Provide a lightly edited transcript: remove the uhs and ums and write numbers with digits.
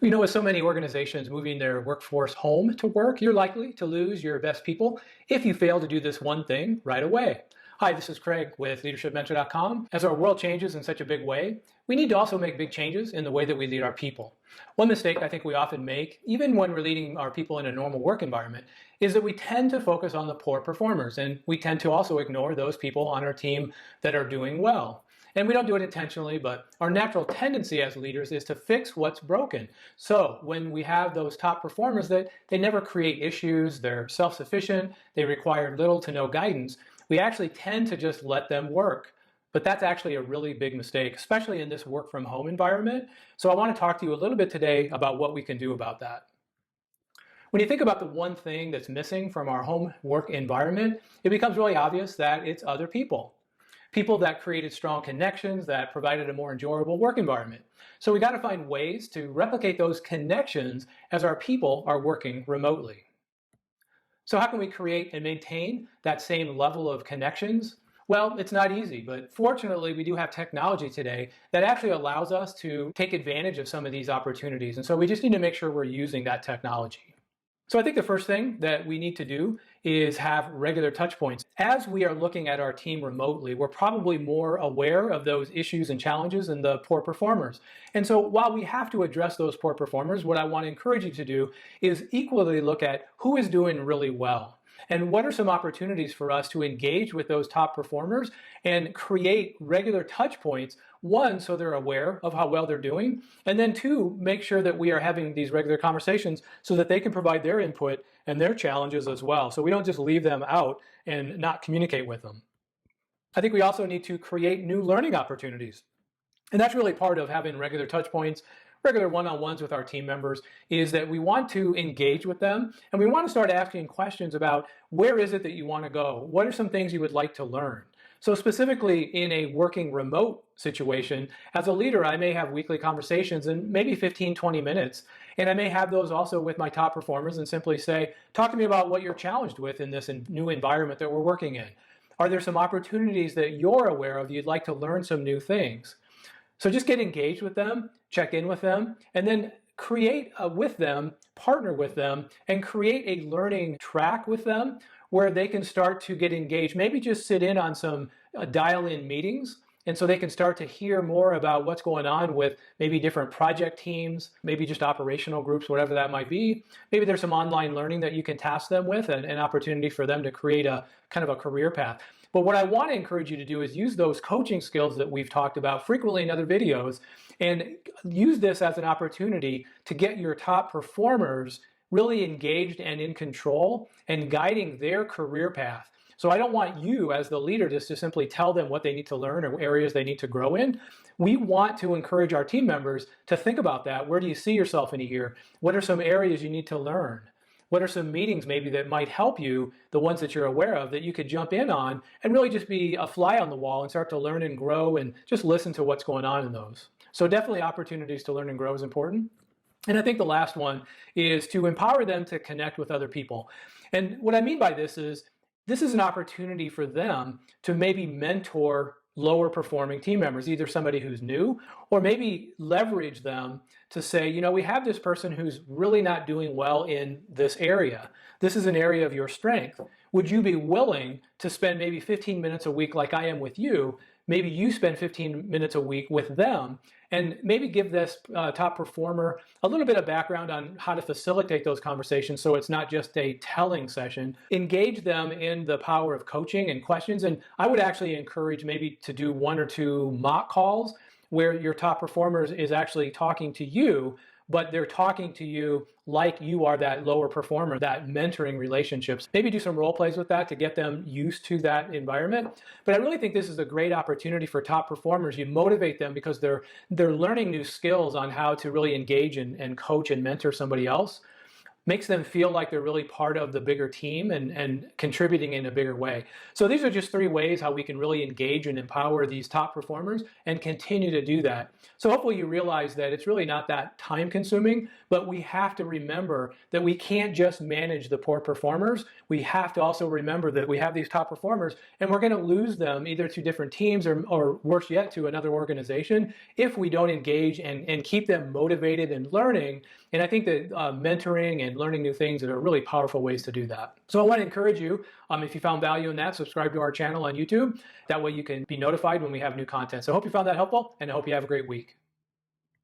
You know, with so many organizations moving their workforce home to work, you're likely to lose your best people if you fail to do this one thing right away. Hi, this is Craig with leadershipmentor.com. As our world changes in such a big way, we need to also make big changes in the way that we lead our people. One mistake I think we often make, even when we're leading our people in a normal work environment, is that we tend to focus on the poor performers, and we tend to also ignore those people on our team that are doing well. And we don't do it intentionally, but our natural tendency as leaders is to fix what's broken. So when we have those top performers that they never create issues, they're self-sufficient, they require little to no guidance, we actually tend to just let them work. But that's actually a really big mistake, especially in this work from home environment. So I want to talk to you a little bit today about what we can do about that. When you think about the one thing that's missing from our home work environment, it becomes really obvious that it's other people. People that created strong connections, that provided a more enjoyable work environment. So we got to find ways to replicate those connections as our people are working remotely. So how can we create and maintain that same level of connections? Well, it's not easy, but fortunately we do have technology today that actually allows us to take advantage of some of these opportunities. And so we just need to make sure we're using that technology. So I think the first thing that we need to do is have regular touch points. As we are looking at our team remotely, we're probably more aware of those issues and challenges and the poor performers. And so while we have to address those poor performers, what I want to encourage you to do is equally look at who is doing really well. And what are some opportunities for us to engage with those top performers and create regular touch points? One, so they're aware of how well they're doing. And then two, make sure that we are having these regular conversations so that they can provide their input and their challenges as well. So we don't just leave them out and not communicate with them. I think we also need to create new learning opportunities. And that's really part of having regular touch points, regular one-on-ones with our team members, is that we want to engage with them and we want to start asking questions about where is it that you want to go? What are some things you would like to learn? So specifically in a working remote situation, as a leader, I may have weekly conversations in maybe 15, 20 minutes. And I may have those also with my top performers and simply say, talk to me about what you're challenged with in this new environment that we're working in. Are there some opportunities that you're aware of you'd like to learn some new things? So just get engaged with them, check in with them, and then create with them, partner with them, and create a learning track with them where they can start to get engaged. Maybe just sit in on some dial-in meetings, and so they can start to hear more about what's going on with maybe different project teams, maybe just operational groups, whatever that might be. Maybe there's some online learning that you can task them with, and an opportunity for them to create a kind of a career path. But what I want to encourage you to do is use those coaching skills that we've talked about frequently in other videos and use this as an opportunity to get your top performers really engaged and in control and guiding their career path. So I don't want you as the leader just to simply tell them what they need to learn or areas they need to grow in. We want to encourage our team members to think about that. Where do you see yourself in a year? What are some areas you need to learn? What are some meetings maybe that might help you, the ones that you're aware of, that you could jump in on and really just be a fly on the wall and start to learn and grow and just listen to what's going on in those. So definitely opportunities to learn and grow is important. And I think the last one is to empower them to connect with other people. And what I mean by this is an opportunity for them to maybe mentor lower performing team members, either somebody who's new or maybe leverage them to say, you know, we have this person who's really not doing well in this area. This is an area of your strength. Would you be willing to spend maybe 15 minutes a week like I am with you? Maybe you spend 15 minutes a week with them and maybe give this top performer a little bit of background on how to facilitate those conversations so it's not just a telling session. Engage them in the power of coaching and questions. And I would actually encourage maybe to do one or two mock calls where your top performers is actually talking to you, but they're talking to you like you are that lower performer, that mentoring relationships. Maybe do some role plays with that to get them used to that environment. But I really think this is a great opportunity for top performers. You motivate them because they're learning new skills on how to really engage and coach and mentor somebody else. makes them feel like they're really part of the bigger team and contributing in a bigger way. So these are just 3 ways how we can really engage and empower these top performers and continue to do that. So hopefully you realize that it's really not that time consuming, but we have to remember that we can't just manage the poor performers. We have to also remember that we have these top performers and we're going to lose them either to different teams or worse yet to another organization if we don't engage and keep them motivated and learning. And I think that mentoring and learning new things are really powerful ways to do that. So I want to encourage you, if you found value in that, subscribe to our channel on YouTube. That way you can be notified when we have new content. So I hope you found that helpful, and I hope you have a great week.